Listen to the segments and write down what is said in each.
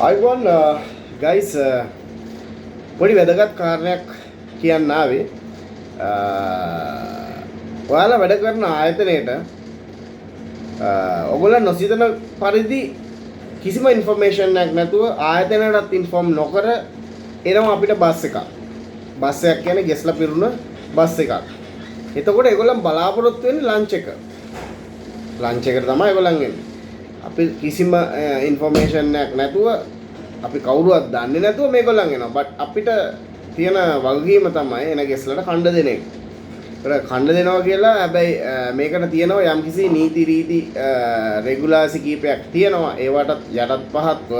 අයිබෝන් ගයිස් පොඩි වැදගත් කාරණයක් කියන්න ආවේ. ඔයාලා වැඩ කරන ආයතනයේට ඔයගොල්ලන් නොසිතන පරිදි කිසිම ඉන්ෆර්මේෂන් එකක් නැතුව ආයතනයටත් ඉන්ෆෝම් නොකර එනවා අපිට බස් එකක්. බස් එකක් කියන්නේ ගෙස්ලා පිරුණ බස් එකක්. එතකොට ඒගොල්ලන් බලාපොරොත්තු වෙන්නේ ලන්ච් එක. ලන්ච් එකට තමයි ඒගොල්ලන් එන්නේ. අපි කිසිම ඉන්ෆර්මේෂන් එකක් නැතුව අපි කවුරුවත් දන්නේ නැතුව මේගොල්ලන් එනවා. බට් අපිට තියෙන වගකීම තමයි එන ගෙස්ලට කණ්ඩ දෙන එක. ඒක කණ්ඩ දෙනවා කියලා හැබැයි මේකට තියෙනවා යම්කිසි නීති රීති රෙගුලාසි කීපයක් තියෙනවා. ඒවටත් යටත් පහත්ව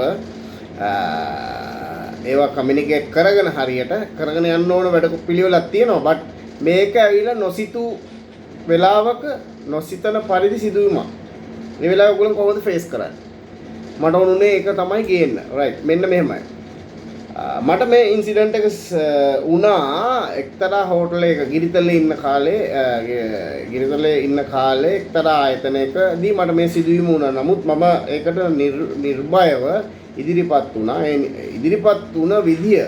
ඒවා කමියුනිකේට් කරගෙන හරියට කරගෙන යන්න ඕන වැඩ පිළිවෙලක් තියෙනවා. බට් මේක ඇවිල්ලා නොසිතූ වෙලාවක නොසිතන පරිදි සිදුවීමක්. මේ වෙලාව ඔයගොල්ලෝ කොහොමද ෆේස් කරන්නේ? මට උනුනේ ඒක තමයි ගේන්න. රයිට්. මෙන්න මෙහෙමයි. මට මේ ඉන්සිඩන්ට් එක වුණා එක්තරා හෝටලයක ගිරිතලේ ඉන්න කාලේ එක්තරා ආයතනයකදී මට මේ සිදුවීම වුණා. නමුත් මම ඒකට නිර්භයව ඉදිරිපත් වුණා. ඒ ඉදිරිපත් වුණ විදිය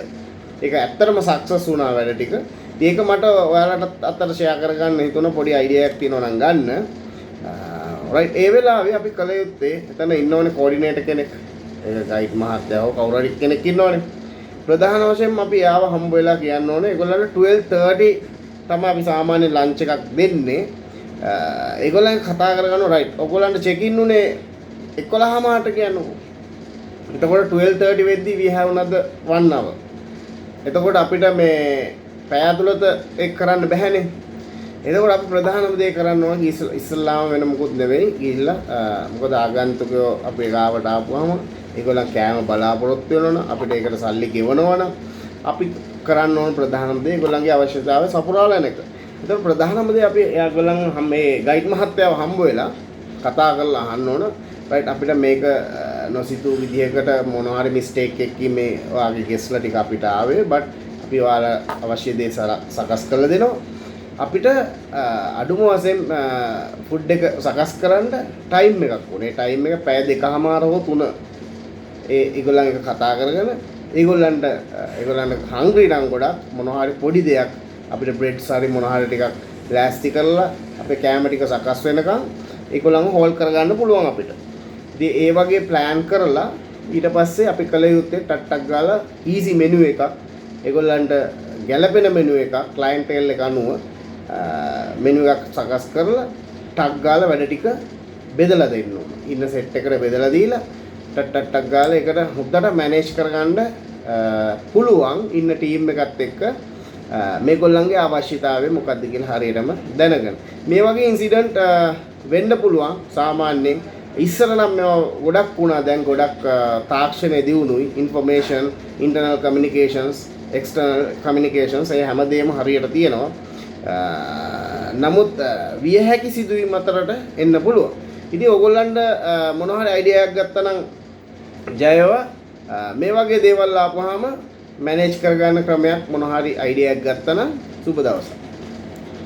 ඒක ඇත්තටම සක්සස් වුණා වැඩ ටික. ඒක මට ඔයාලට අතට ෂෙයා කරගන්න හිතුණ පොඩි අයිඩියා එකක් තියෙනවා නම් ගන්න. රයිට්. ඒ වෙලාවේ අපි කල යුත්තේ එතන ඉන්නවනේ කෝඩිනේටර් කෙනෙක්. ඒක ගයිඩ් මහත්තයා හෝ කවුරු හරි කෙනෙක් ඉන්නවනේ. ප්‍රධාන වශයෙන්ම අපි ආව හම්බ වෙලා කියන්න ඕනේ ඒගොල්ලන්ට 12:30 තමයි අපි සාමාන්‍ය ලන්ච් එකක් දෙන්නේ. ඒගොල්ලන් කතා කරගන්නවා රයිට්. ඔයගොල්ලන්ට චෙක් ඉන් උනේ 11:00ට කියන්නකෝ. එතකොට 12:30 වෙද්දී we have another 1 hour. එතකොට අපිට මේ පැය ඇතුළත ඒක කරන්න බැහැනේ. එතකොට අපි ප්‍රධානම දේ කරන්න ඕනේ ඉස්සල්ලාම වෙන මොකුත් නෙවෙයි ගිහිල්ලා මොකද ආගන්තුකයෝ අපේ ගාවට ආපුවාම ඒගොල්ලන් කෑම බලාපොරොත්තු වෙනවනම් අපිට ඒකට සල්ලි ගෙවනවනම් අපි කරන්න ඕන ප්‍රධානම දේ ඒගොල්ලන්ගේ අවශ්‍යතාවය සපුරාලා යන එක. එතකොට ප්‍රධානම දේ අපි ඒගොල්ලන් මේ ගයිඩ් මහත්තයාව හම්බ වෙලා කතා කරලා අහන්න ඕන රයිට් අපිට මේක නොසිතූ විදිහකට මොනවා හරි මිස්ටේක් එකකින් මේ ඔයාගේ ගෙස්ලා ටික අපිට ආවේ බට් අපි ඔයාලා අවශ්‍ය දේ සකස් කරලා දෙනවා. අපිට අඩුම වශයෙන් ෆුඩ් එක සකස් කරන්න ටයිම් එකක් ඕනේ. ටයිම් එක පැය 2:00මාර හෝ 3 ඒගොල්ලන් එක කතා කරගෙන ඒගොල්ලන්ට හංග්‍රි නම් ගොඩක් මොනවා හරි පොඩි දෙයක් අපිට බ්‍රෙඩ්ස් හරි මොනවා හරි ටිකක් ප්ලාස්ටික් කරලා අපේ කෑම ටික සකස් වෙනකන් ඒගොල්ලන්ව හෝල් කරගන්න පුළුවන් අපිට. ඉතින් ඒ වගේ ප්ලෑන් කරලා ඊට පස්සේ අපි කල යුත්තේ ටක් ගාලා ඊසි මෙනු එකක් ඒගොල්ලන්ට ගැළපෙන මෙනු එකක් ක්ලයන්ටේල් එක අනුව මෙනු එකක් සකස් කරලා ටක් ගාලා වැඩ ටික බෙදලා දෙන්න ඕන. ඉන්න සෙට් එකට බෙදලා දීලා ටක් ගාලා ඒකට හොද්දට මැනේජ් කරගන්න පුළුවන් ඉන්න ටීම් එකත් එක්ක මේගොල්ලන්ගේ අවශ්‍යතාවය මොකක්ද කියලා හරියටම දැනගෙන. මේ වගේ ඉන්සිඩන්ට් වෙන්න පුළුවන් සාමාන්‍යයෙන්. ඉස්සර නම් මේවා ගොඩක් වුණා. දැන් ගොඩක් තාක්ෂණය දියුණුයි. ඉන්ෆර්මේෂන්, ඉන්ටර්නල් කමියුනිකේෂන්ස්, එක්ස්ටර්නල් කමියුනිකේෂන්ස් ඒ හැමදේම හරියට තියෙනවා. නමුත් විය හැකි සිදුවීම් අතරට එන්න පුළුවන්. ඉතින් ඔයගොල්ලන්ට මොනවා හරි අයිඩියා එකක් ගත්තා නම් ජයව මේ වගේ දේවල් ආපුවාම මැනේජ් කරගන්න ක්‍රමයක් මොනවා හරි අයිඩියා එකක් ගත්තා නම් සුබ දවසක්.